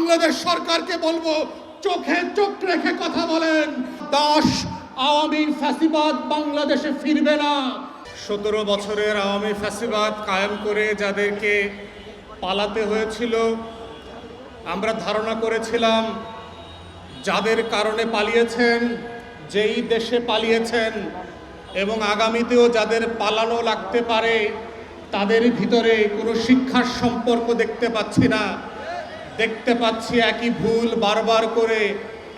বাংলাদেশ সরকারকে বলবো, চোখে চোখ রেখে কথা বলেন। 10 আওয়ামী ফ্যাসিবাদ বাংলাদেশে ফিরবে না। 17 বছরের আওয়ামী ফ্যাসিবাদ কায়েম করে যাদেরকে পালাতে হয়েছিল, আমরা ধারণা করেছিলাম যাদের কারণে পালিয়েছেন, যেই দেশে পালিয়েছেন এবং আগামীতেও যাদের পালানো লাগতে পারে, তাদের ভিতরে কোনো শিক্ষার সম্পর্ক দেখতে পাচ্ছি না। দেখতে পাচ্ছি একই ভুল বারবার করে,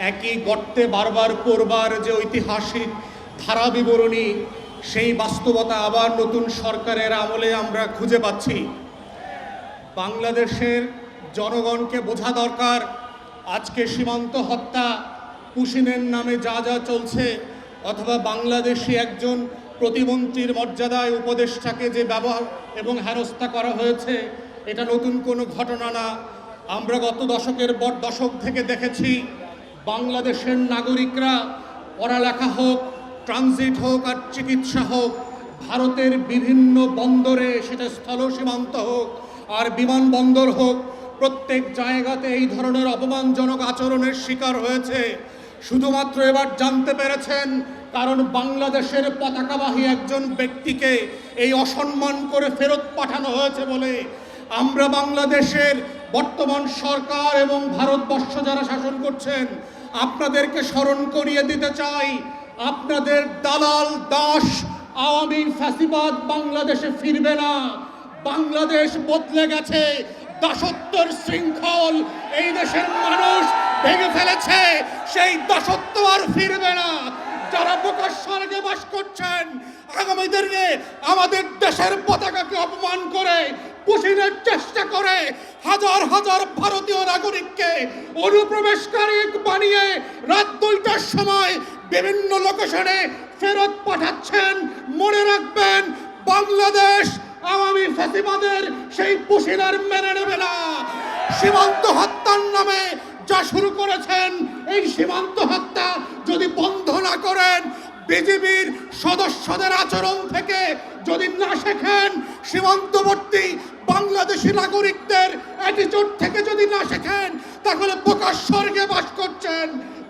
একই গর্তে বারবার পড়বার যে ঐতিহাসিক ধারা বিবরণী, সেই বাস্তবতা আবার নতুন সরকারের আমলে আমরা খুঁজে পাচ্ছি। বাংলাদেশের জনগণকে বোঝা দরকার, আজকে সীমান্ত হত্যা, পুশিনের নামে যা যা চলছে, অথবা বাংলাদেশি একজন প্রতিমন্ত্রীর মর্যাদায় উপদেষ্টাকে যে ব্যবহার এবং হেনস্থা করা হয়েছে, এটা নতুন কোনো ঘটনা না। আমরা গত দশক থেকে দেখেছি বাংলাদেশের নাগরিকরা পড়ালেখা হোক, ট্রানজিট হোক আর চিকিৎসা হোক, ভারতের বিভিন্ন বন্দরে, সেটা স্থল সীমান্ত হোক আর বিমানবন্দর হোক, প্রত্যেক জায়গাতে এই ধরনের অপমানজনক আচরণের শিকার হয়েছে। শুধুমাত্র এবার জানতে পেরেছেন কারণ বাংলাদেশের পতাকাবাহী একজন ব্যক্তিকে এই অসম্মান করে ফেরত পাঠানো হয়েছে বলে। আমরা বাংলাদেশের বর্তমান সরকার এবং ভারতবর্ষ যারা শাসন করছেন, আপনাদেরকে স্মরণ করিয়ে দিতে চাই, আপনাদের দালাল দাস আওয়ামী ফ্যাসিবাদ বাংলাদেশে ফিরবে না। বাংলাদেশ বদলে গেছে, দাসত্বের শৃঙ্খল এই দেশের মানুষ ভেঙে ফেলেছে, সেই দাসত্ব আর ফিরবে না। যারা প্রকাশ স্বর্গে বাস করছেন, আগামী দিনে আমাদের দেশের পতাকাকে অপমান করে, পুশিনের চেষ্টা করে, হাজার হাজার ভারতীয় নাগরিককে অনুপ্রবেশকারী বানিয়ে রাত 2টার সময় বিভিন্ন লোকেশনে ফেরত পাঠাচ্ছেন। মনে রাখবেন, বাংলাদেশ আওয়ামী ফ্যাসিবাদের সেই পুশিনার মেনে নেবে না। সীমান্ত হত্যার নামে যা শুরু করেছেন, এই সীমান্ত হত্যা যদি বন্ধ না করেন, বিজিবির সদস্যদের আচরণ থেকে যদি না শেখেন, সীমান্তবর্তী বাংলাদেশি নাগরিকদের অ্যাটিটিউড থেকে যদি না শেখেন, তাহলে প্রকাশ স্বর্গে বাস করছেন।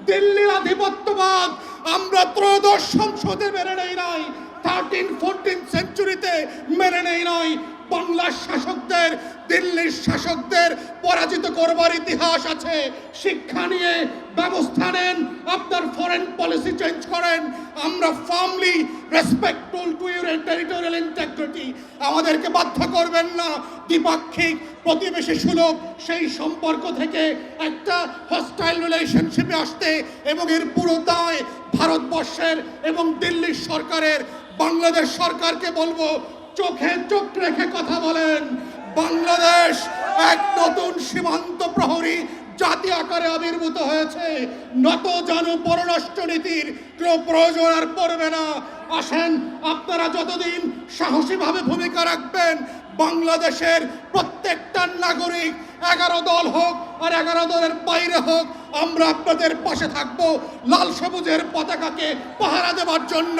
দিল্লির আধিপত্যবাদ আমরা ত্রয়োদশ সংসদে মেনে নেই নাই, 13-14 সেঞ্চুরিতে মেনে নেই নাই। বাংলার শাসকদের, দিল্লির শাসকদের পরাজিত করবার ইতিহাস আছে। শিক্ষা নিয়ে ব্যবস্থা নেন, আপনার ফরেন পলিসি চেঞ্জ করেন। আমরা firmly respectful to your territorial integrity. আমাদেরকে বাধ্য করবেন না দ্বিপাক্ষিক প্রতিবেশী সুলভ সেই সম্পর্ক থেকে একটা হস্টাইল রিলেশনশিপে আসতে, এবং এর পুরো দায় ভারতবর্ষের এবং দিল্লির সরকারের। বাংলাদেশ সরকারকে বলবো, চোখে চোখ রেখে কথা বলেন। বাংলাদেশ এক নতুন সীমান্ত প্রহরী জাতি আকারে আবির্ভূত হয়েছে। নত জানু পররাষ্ট্র নীতির কোনো প্রয়োজন আর পড়বে না। আসেন, আপনারা যতদিন সাহসীভাবে ভূমিকা রাখবেন, বাংলাদেশের প্রত্যেকটা নাগরিক 11 দল হোক আর 11 দলের বাইরে হোক, আমরা আপনাদের পাশে থাকবো লাল সবুজের পতাকাকে পাহারা দেওয়ার জন্য।